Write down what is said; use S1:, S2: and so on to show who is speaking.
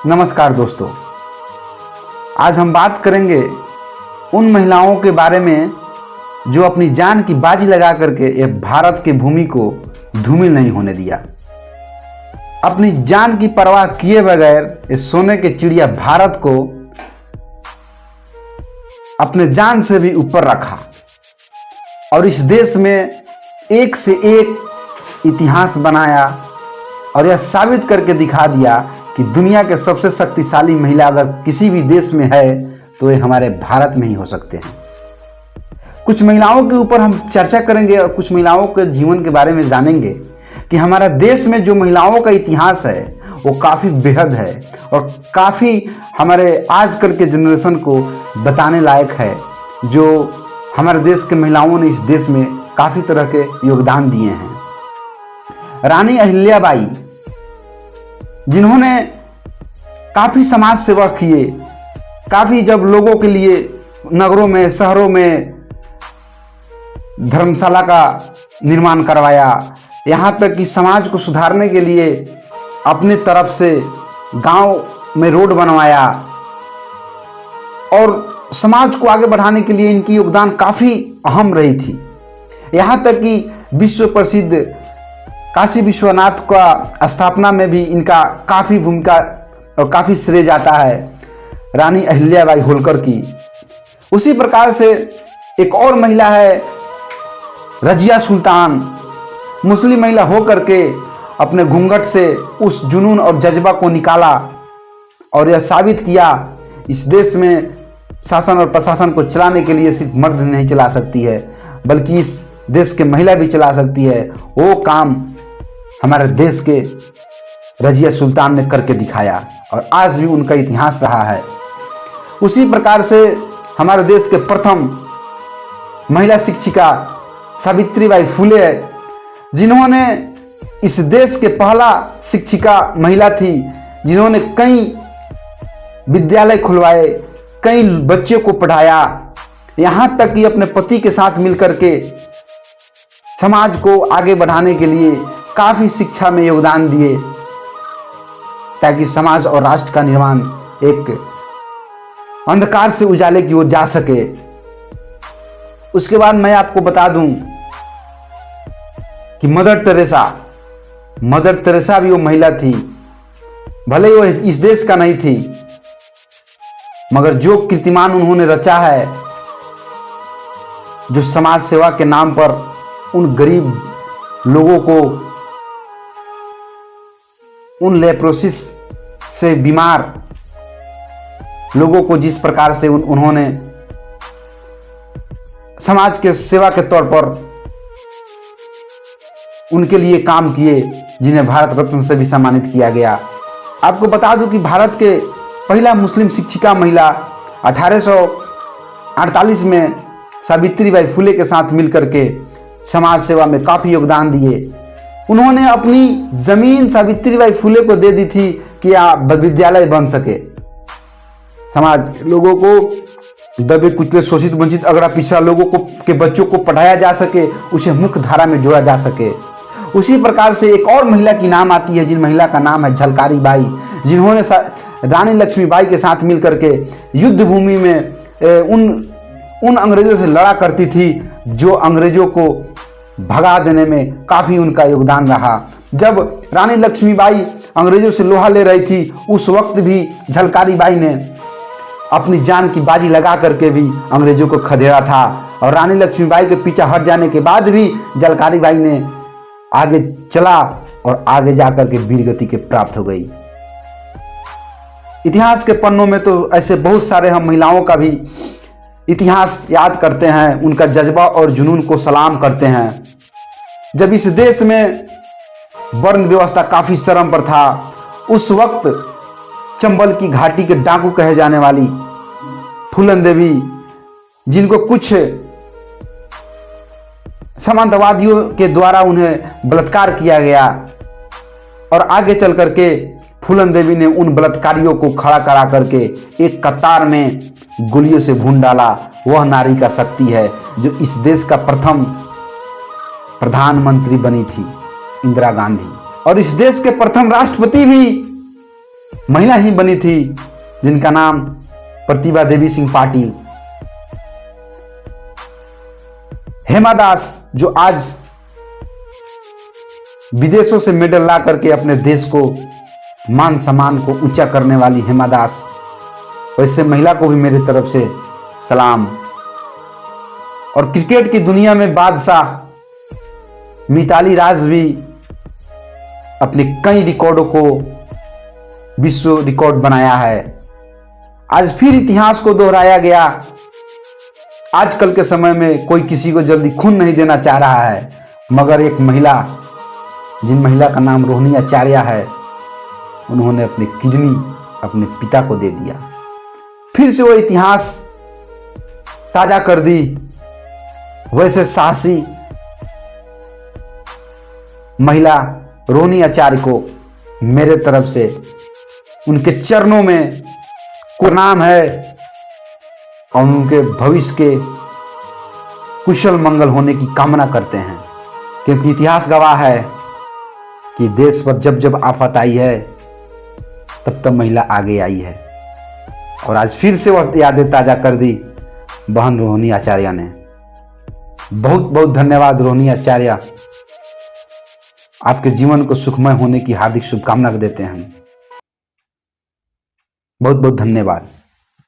S1: नमस्कार दोस्तों, आज हम बात करेंगे उन महिलाओं के बारे में जो अपनी जान की बाजी लगा करके ये भारत की भूमि को धूमिल नहीं होने दिया। अपनी जान की परवाह किए बगैर ये सोने के चिड़िया भारत को अपने जान से भी ऊपर रखा और इस देश में एक से एक इतिहास बनाया और यह साबित करके दिखा दिया कि दुनिया के सबसे शक्तिशाली महिला अगर किसी भी देश में है तो ये हमारे भारत में ही हो सकते हैं। कुछ महिलाओं के ऊपर हम चर्चा करेंगे और कुछ महिलाओं के जीवन के बारे में जानेंगे कि हमारा देश में जो महिलाओं का इतिहास है वो काफ़ी बेहद है और काफ़ी हमारे आजकल के जनरेशन को बताने लायक है। जो हमारे देश के महिलाओं ने इस देश में काफ़ी तरह के योगदान दिए हैं। रानी अहिल्याबाई, जिन्होंने काफ़ी समाज सेवा किए, काफ़ी जब लोगों के लिए नगरों में शहरों में धर्मशाला का निर्माण करवाया, यहाँ तक कि समाज को सुधारने के लिए अपने तरफ से गांव में रोड बनवाया और समाज को आगे बढ़ाने के लिए इनकी योगदान काफ़ी अहम रही थी। यहाँ तक कि विश्व प्रसिद्ध काशी विश्वनाथ का स्थापना में भी इनका काफ़ी भूमिका और काफ़ी श्रेय जाता है रानी अहिल्याबाई होलकर की। उसी प्रकार से एक और महिला है रजिया सुल्तान, मुस्लिम महिला हो करके अपने घूंघट से उस जुनून और जज्बा को निकाला और यह साबित किया इस देश में शासन और प्रशासन को चलाने के लिए सिर्फ मर्द नहीं चला सकती है बल्कि इस देश के महिला भी चला सकती है। वो काम हमारे देश के रजिया सुल्तान ने करके दिखाया और आज भी उनका इतिहास रहा है। उसी प्रकार से हमारे देश के प्रथम महिला शिक्षिका सावित्रीबाई फुले, जिन्होंने इस देश के पहला शिक्षिका महिला थी, जिन्होंने कई विद्यालय खुलवाए, कई बच्चों को पढ़ाया, यहाँ तक कि अपने पति के साथ मिलकर के समाज को आगे बढ़ाने के लिए काफ़ी शिक्षा में योगदान दिए ताकि समाज और राष्ट्र का निर्माण एक अंधकार से उजाले की ओर जा सके। उसके बाद मैं आपको बता दूं कि मदर तेरेसा भी वो महिला थी। भले ही वो इस देश का नहीं थी, मगर जो कीर्तिमान उन्होंने रचा है, जो समाज सेवा के नाम पर उन गरीब लोगों को, उन लेप्रोसिस से बीमार लोगों को जिस प्रकार से उन्होंने समाज के सेवा के तौर पर उनके लिए काम किए, जिन्हें भारत रत्न से भी सम्मानित किया गया। आपको बता दूं कि भारत के पहला मुस्लिम शिक्षिका महिला 1848 में सावित्रीबाई फुले के साथ मिलकर के समाज सेवा में काफ़ी योगदान दिए। उन्होंने अपनी ज़मीन सावित्रीबाई फुले को दे दी थी कि विद्यालय बन सके, समाज लोगों को दबे कुचले शोषित वंचित अगड़ा पिछड़ा लोगों को के बच्चों को पढ़ाया जा सके, उसे मुख्य धारा में जोड़ा जा सके। उसी प्रकार से एक और महिला की नाम आती है, जिन महिला का नाम है झलकारी बाई, जिन्होंने रानी लक्ष्मीबाई के साथ मिलकर के युद्ध भूमि में उन अंग्रेजों से लड़ा करती थी जो अंग्रेजों को भगा देने में काफ़ी उनका योगदान रहा। जब रानी लक्ष्मीबाई अंग्रेजों से लोहा ले रही थी, उस वक्त भी झलकारी बाई ने अपनी जान की बाजी लगा करके भी अंग्रेजों को खदेड़ा था और रानी लक्ष्मीबाई के पीछा हट जाने के बाद भी झलकारी बाई ने आगे चला और आगे जाकर के वीरगति के प्राप्त हो गई। इतिहास के पन्नों में तो ऐसे बहुत सारे हम महिलाओं का भी इतिहास याद करते हैं, उनका जज्बा और जुनून को सलाम करते हैं। जब इस देश में वर्ण व्यवस्था काफ़ी चरम पर था, उस वक्त चंबल की घाटी के डाकू कहे जाने वाली फूलन देवी, जिनको कुछ सामंतवादियों के द्वारा उन्हें बलात्कार किया गया और आगे चल करके फूलन देवी ने उन बलात्कारियों को खड़ा करा करके एक कतार में गोलियों से भून डाला। वह नारी का शक्ति है जो इस देश का प्रथम प्रधानमंत्री बनी थी, इंदिरा गांधी, और इस देश के प्रथम राष्ट्रपति भी महिला ही बनी थी जिनका नाम प्रतिभा देवी सिंह पाटिल। हेमा दास जो आज विदेशों से मेडल ला करके अपने देश को मान सम्मान को ऊंचा करने वाली हेमा दास, वैसे महिला को भी मेरी तरफ से सलाम। और क्रिकेट की दुनिया में बादशाह मिताली राज भी अपने कई रिकॉर्डों को विश्व रिकॉर्ड बनाया है। आज फिर इतिहास को दोहराया गया। आजकल के समय में कोई किसी को जल्दी खून नहीं देना चाह रहा है, मगर एक महिला, जिन महिला का नाम रोहिणी आचार्य है, उन्होंने अपनी किडनी अपने पिता को दे दिया। फिर से वो इतिहास ताजा कर दी। वैसे साहसी महिला रोहिणी आचार्य को मेरे तरफ से उनके चरणों में प्रणाम है और उनके भविष्य के कुशल मंगल होने की कामना करते हैं, क्योंकि इतिहास गवाह है कि देश पर जब जब आफत आई है तब तब महिला आगे आई है। और आज फिर से वह यादें ताजा कर दी बहन रोहिणी आचार्य ने। बहुत बहुत धन्यवाद रोहिणी आचार्य, आपके जीवन को सुखमय होने की हार्दिक शुभकामना देते हैं। बहुत बहुत धन्यवाद।